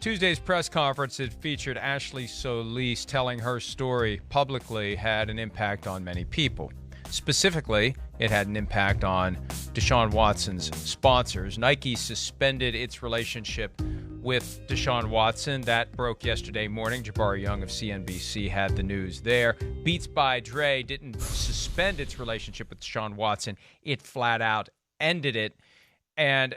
Tuesday's press conference that featured Ashley Solis telling her story publicly had an impact on many people. Specifically, it had an impact on Deshaun Watson's sponsors. Nike suspended its relationship with Deshaun Watson. That broke yesterday morning. Jabari Young of CNBC had the news there. Beats by Dre didn't suspend its relationship with Deshaun Watson. It flat out ended it. And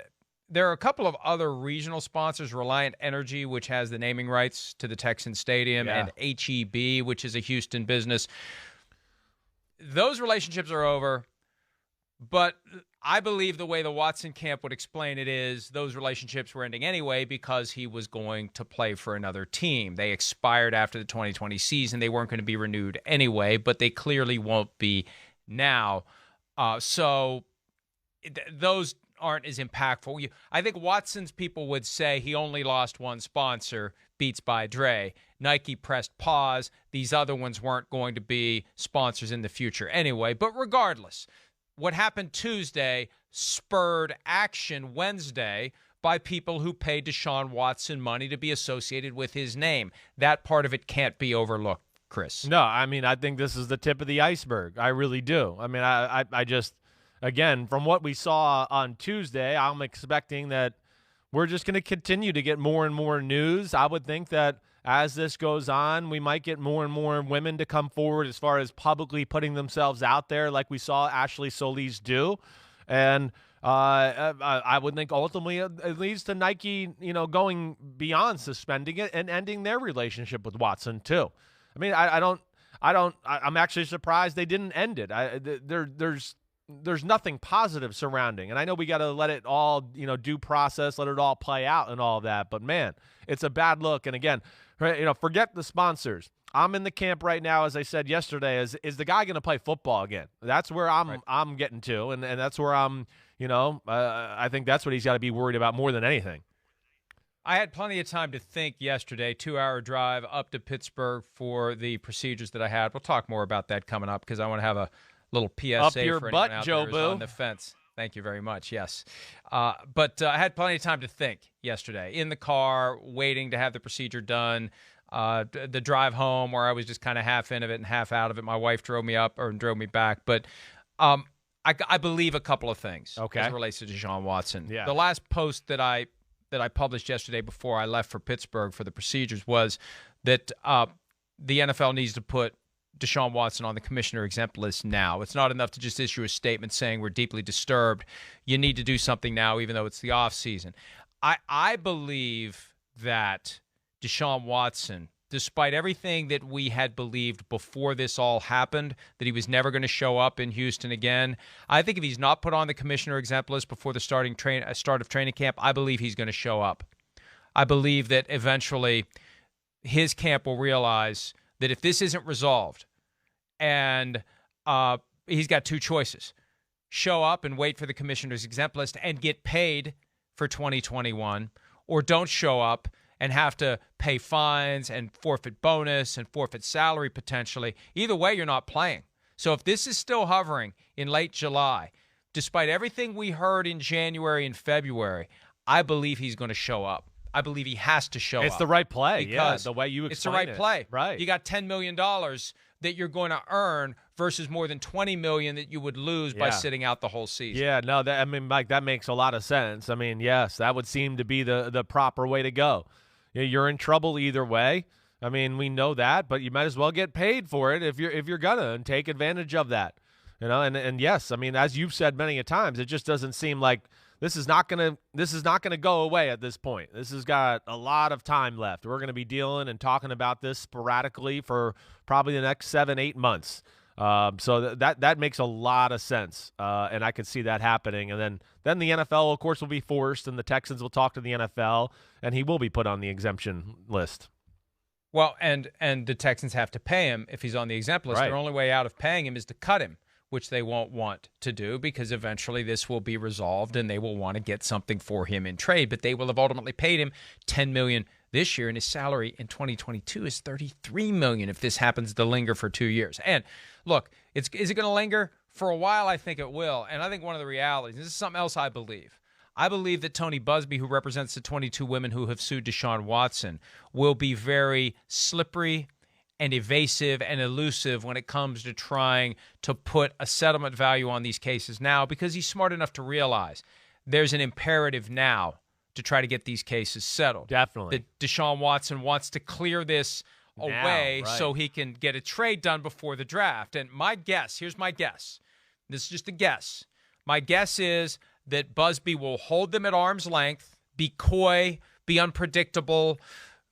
there are a couple of other regional sponsors, Reliant Energy, which has the naming rights to the Texans Stadium, and HEB, which is a Houston business. Those relationships are over, but I believe the way the Watson camp would explain it is those relationships were ending anyway because he was going to play for another team. They expired after the 2020 season. They weren't going to be renewed anyway, but they clearly won't be now. So those aren't as impactful. I think Watson's people would say he only lost one sponsor, Beats by Dre. Nike pressed pause. These other ones weren't going to be sponsors in the future anyway. But regardless, what happened Tuesday spurred action Wednesday by people who paid Deshaun Watson money to be associated with his name. That part of it can't be overlooked, Chris. No, I mean, I think this is the tip of the iceberg. I really do. I mean, I just... Again, from what we saw on Tuesday, I'm expecting that we're just going to continue to get more and more news. I would think that as this goes on, we might get more and more women to come forward as far as publicly putting themselves out there like we saw Ashley Solis do. And I would think ultimately it leads to Nike, going beyond suspending it and ending their relationship with Watson too. I mean, I'm actually surprised they didn't end it. There's nothing positive surrounding. And I know we got to let it all, due process, let it all play out and all of that. But, man, it's a bad look. And, again, forget the sponsors. I'm in the camp right now, as I said yesterday, is the guy going to play football again? That's where I'm getting to. And that's where I'm, I think that's what he's got to be worried about more than anything. I had plenty of time to think yesterday, 2-hour drive up to Pittsburgh for the procedures that I had. We'll talk more about that coming up because I want to have a little PSA up your for butt, anyone out Joe there Boo. On the fence. Thank you very much. Yes. But I had plenty of time to think yesterday in the car, waiting to have the procedure done. The drive home where I was just kind of half in of it and half out of it. My wife drove me up or drove me back. But I believe a couple of things as it relates to Deshaun Watson. Yeah. The last post that I published yesterday before I left for Pittsburgh for the procedures was that the NFL needs to put Deshaun Watson on the commissioner exempt list now. It's not enough to just issue a statement saying we're deeply disturbed. You need to do something now, even though it's the offseason. I believe that Deshaun Watson, despite everything that we had believed before this all happened, that he was never going to show up in Houston again, I think if he's not put on the commissioner exempt list before the start of training camp, I believe he's going to show up. I believe that eventually his camp will realize that if this isn't resolved, and he's got two choices: show up and wait for the commissioner's exempt list and get paid for 2021, or don't show up and have to pay fines and forfeit bonus and forfeit salary potentially. Either way, you're not playing. So if this is still hovering in late July, despite everything we heard in January and February, I believe he's going to show up. I believe he has to show up. It's the right play, the way you explain it. It's the right play. Right. You got $10 million that you're going to earn versus more than $20 million that you would lose by sitting out the whole season. Yeah, no, Mike, that makes a lot of sense. I mean, yes, that would seem to be the proper way to go. You're in trouble either way. I mean, we know that, but you might as well get paid for it if you're gonna, and take advantage of that. And yes, I mean, as you've said many a times, it just doesn't seem like this is not gonna go away at this point. This has got a lot of time left. We're gonna be dealing and talking about this sporadically for probably the next 7-8 months. So that makes a lot of sense, and I could see that happening. And then the NFL, of course, will be forced, and the Texans will talk to the NFL, and he will be put on the exemption list. Well, and the Texans have to pay him if he's on the exempt list. Right. Their only way out of paying him is to cut him, which they won't want to do because eventually this will be resolved and they will want to get something for him in trade. But they will have ultimately paid him $10 million this year, and his salary in 2022 is $33 million if this happens to linger for 2 years. And look, is it going to linger for a while? I think it will. And I think one of the realities, this is something else I believe. I believe that Tony Busby, who represents the 22 women who have sued Deshaun Watson, will be very slippery and evasive and elusive when it comes to trying to put a settlement value on these cases now, because he's smart enough to realize there's an imperative now to try to get these cases settled. Definitely. That Deshaun Watson wants to clear this away right, so he can get a trade done before the draft. And my guess, here's my guess. This is just a guess. My guess is that Busby will hold them at arm's length, be coy, be unpredictable.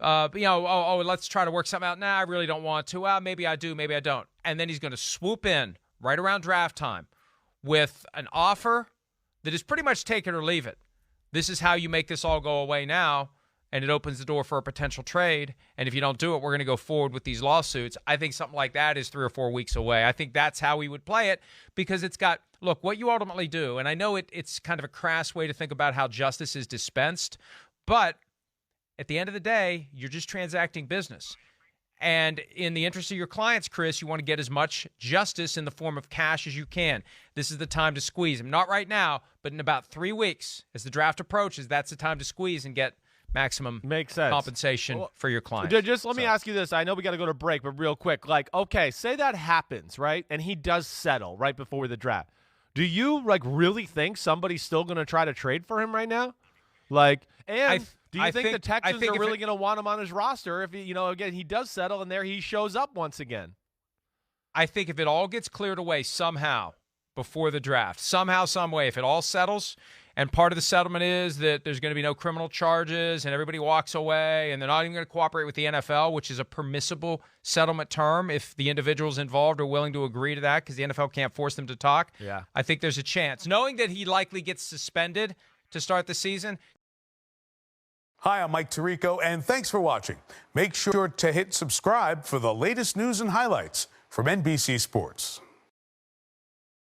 Let's try to work something out. Nah, I really don't want to. Well, maybe I do, maybe I don't. And then he's going to swoop in right around draft time with an offer that is pretty much take it or leave it. This is how you make this all go away now, and it opens the door for a potential trade. And if you don't do it, we're going to go forward with these lawsuits. I think something like that is 3 or 4 weeks away. I think that's how we would play it, because it's got, look, what you ultimately do, and I know it's kind of a crass way to think about how justice is dispensed, but at the end of the day, you're just transacting business. And in the interest of your clients, Chris, you want to get as much justice in the form of cash as you can. This is the time to squeeze them. Not right now, but in about 3 weeks, as the draft approaches, that's the time to squeeze and get maximum compensation for your client. Just let me ask you this. I know we got to go to break, but real quick. Like, okay, say that happens, right? And he does settle right before the draft. Do you, really think somebody's still going to try to trade for him right now? Do you think the Texans are really going to want him on his roster if, again, he does settle and there he shows up once again? I think if it all gets cleared away somehow before the draft, somehow, some way, if it all settles, and part of the settlement is that there's going to be no criminal charges and everybody walks away and they're not even going to cooperate with the NFL, which is a permissible settlement term if the individuals involved are willing to agree to that, because the NFL can't force them to talk. Yeah. I think there's a chance. Knowing that he likely gets suspended to start the season. Hi, I'm Mike Tirico, and thanks for watching. Make sure to hit subscribe for the latest news and highlights from NBC Sports.